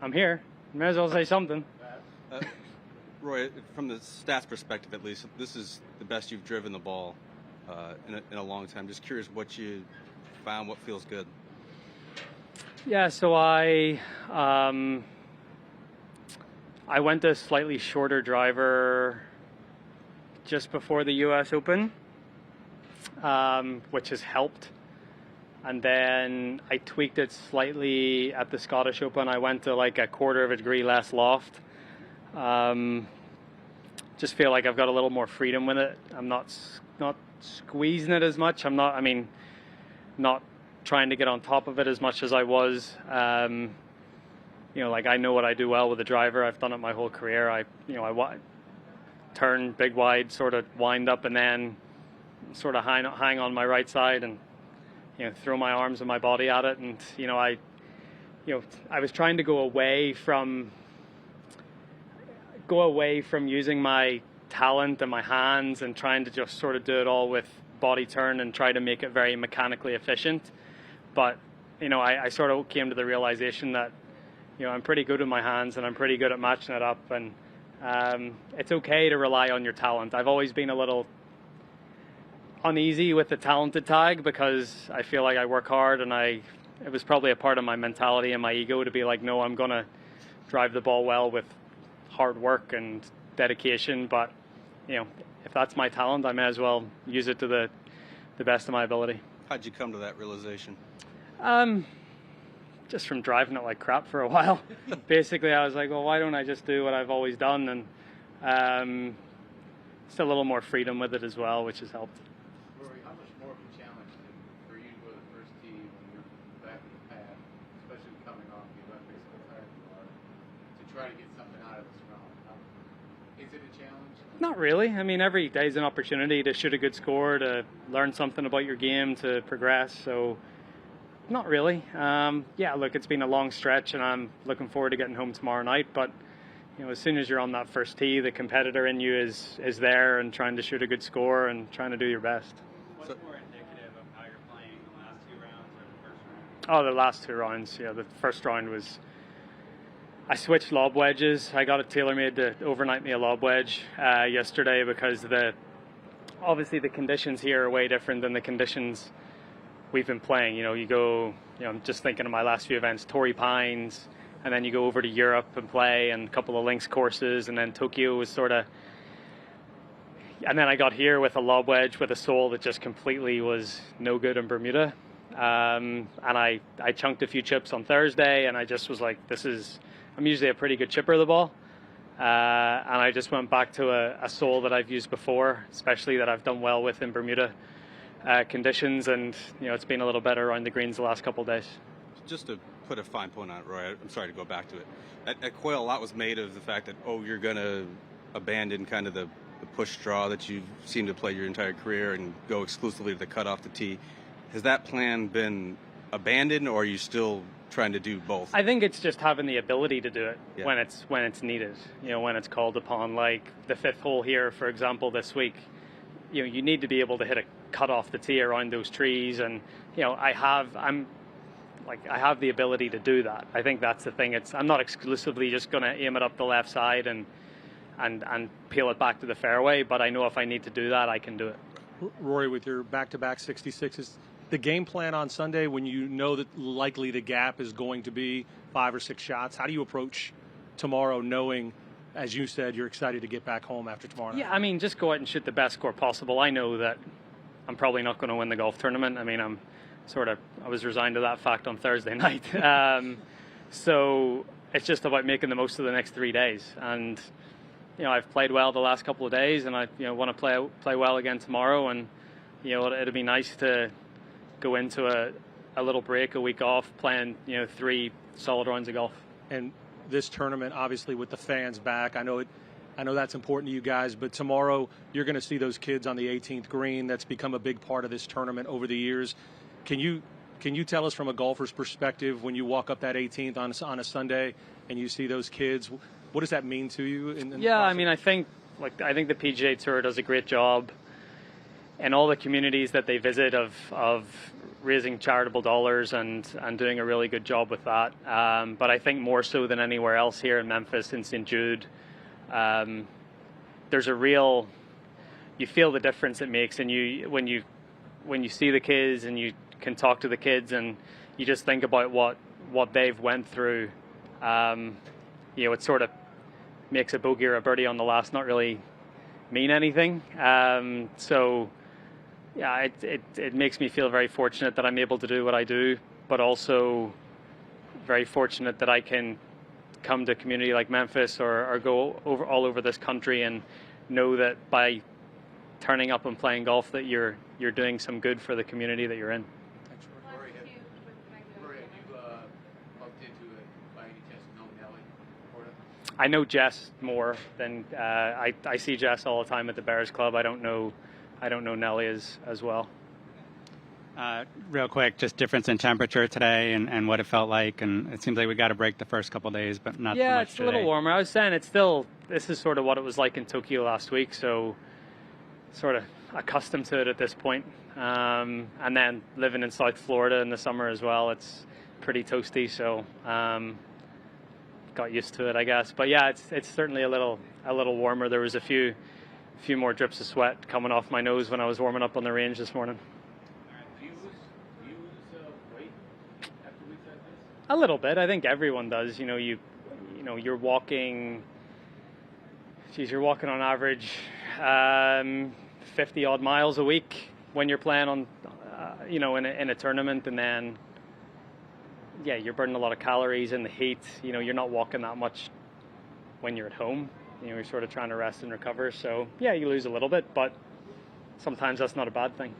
I'm here. May as well say something. Roy, from the stats perspective at least, this is the best you've driven the ball in a long time. Just curious what you found, what feels good. Yeah, so I went a slightly shorter driver just before the US Open, which has helped. And then I tweaked it slightly at the Scottish Open. I went to like a quarter of a degree less loft. Just feel like I've got a little more freedom with it. I'm not squeezing it as much. I'm not trying to get on top of it as much as I was. Like I know what I do well with the driver. I've done it my whole career. I turn big wide, sort of wind up, and then sort of hang on my right side and throw my arms and my body at it. And I was trying to go away from using my talent and my hands and trying to just sort of do it all with body turn and try to make it very mechanically efficient. But I sort of came to the realization that I'm pretty good with my hands and I'm pretty good at matching it up, and it's okay to rely on your talent. I've always been a little uneasy with the talented tag because I feel like I work hard, and it was probably a part of my mentality and my ego to be like, no, I'm gonna drive the ball well with hard work and dedication. But if that's my talent, I may as well use it to the best of my ability. How'd you come to that realization? Just from driving it like crap for a while. Basically, I was like, well, why don't I just do what I've always done? And just a little more freedom with it as well, which has helped. Rory, how much more of a challenge for you to go to the first tee when you're back in the past, especially coming off the Olympics, how tired you are, to try to get something out of this round? Is it a challenge? Not really. I mean, every day is an opportunity to shoot a good score, to learn something about your game, to progress. So not really. Yeah, look, it's been a long stretch, and I'm looking forward to getting home tomorrow night. But as soon as you're on that first tee, the competitor in you is there and trying to shoot a good score and trying to do your best. What's more indicative of how you're playing, the last two rounds or the first round? Oh, the last two rounds. Yeah, the first round was I switched lob wedges. I got a TaylorMade to overnight me a lob wedge yesterday because obviously the conditions here are way different than the conditions we've been playing. You go, I'm just thinking of my last few events, Torrey Pines, and then you go over to Europe and play and a couple of links courses, and then Tokyo was sort of, and then I got here with a lob wedge with a sole that just completely was no good in Bermuda. And I chunked a few chips on Thursday, and I just was like, I'm usually a pretty good chipper of the ball. And I just went back to a sole that I've used before, especially that I've done well with in Bermuda conditions, and it's been a little better around the greens the last couple of days. Just to put a fine point on it, Roy, I'm sorry to go back to it. At Quail, a lot was made of the fact that, you're going to abandon kind of the push draw that you've seemed to play your entire career and go exclusively to the cut off the tee. Has that plan been abandoned, or are you still trying to do both? I think it's just having the ability to do it Yeah. when it's needed, when it's called upon. Like the fifth hole here, for example, this week, you need to be able to hit a cut off the tee around those trees, and I have the ability to do that. I think that's the thing. I'm not exclusively just going to aim it up the left side and peel it back to the fairway, but I know if I need to do that, I can do it. Rory, with your back-to-back 66s, the game plan on Sunday, when you know that likely the gap is going to be 5 or 6 shots, how do you approach tomorrow knowing, as you said, you're excited to get back home after tomorrow night? Yeah, I mean, just go out and shoot the best score possible. I know that I'm probably not going to win the golf tournament. I mean, I was resigned to that fact on Thursday night. So it's just about making the most of the next 3 days. And, I've played well the last couple of days, and I want to play well again tomorrow. And, it'll be nice to go into a little break, a week off, playing, 3 solid rounds of golf. And this tournament, obviously, with the fans back, I know that's important to you guys, but tomorrow you're going to see those kids on the 18th green. That's become a big part of this tournament over the years. Can you tell us from a golfer's perspective, when you walk up that 18th on a Sunday and you see those kids, what does that mean to you? Yeah, I mean, I think the PGA Tour does a great job in all the communities that they visit of raising charitable dollars and doing a really good job with that. But I think more so than anywhere else here in Memphis and St. Jude, there's a real, you feel the difference it makes, and when you see the kids and you can talk to the kids and you just think about what they've went through, it sort of makes a bogey or a birdie on the last not really mean anything. So yeah, it makes me feel very fortunate that I'm able to do what I do, but also very fortunate that I can come to a community like Memphis or go all over this country and know that by turning up and playing golf that you're doing some good for the community that you're in. Rory, have you bumped into it by any chance know Nelly Porta? I know Jess more than I see Jess all the time at the Bears Club. I don't know Nelly as well. Real quick, just difference in temperature today and what it felt like, and it seems like we got a break the first couple of days, but not so much it's today. a little warmer. I was saying this is sort of what it was like in Tokyo last week, so sort of accustomed to it at this point. And then living in South Florida in the summer as well, it's pretty toasty, so got used to it, I guess. But yeah, it's certainly a little warmer. There was a few more drips of sweat coming off my nose when I was warming up on the range this morning. Do you lose weight after weeks like this? A little bit. I think everyone does. You're walking. You're walking on average 50 odd miles a week when you're playing on, in a tournament, and then you're burning a lot of calories in the heat. You're not walking that much when you're at home. You're sort of trying to rest and recover. So yeah, you lose a little bit, but sometimes that's not a bad thing.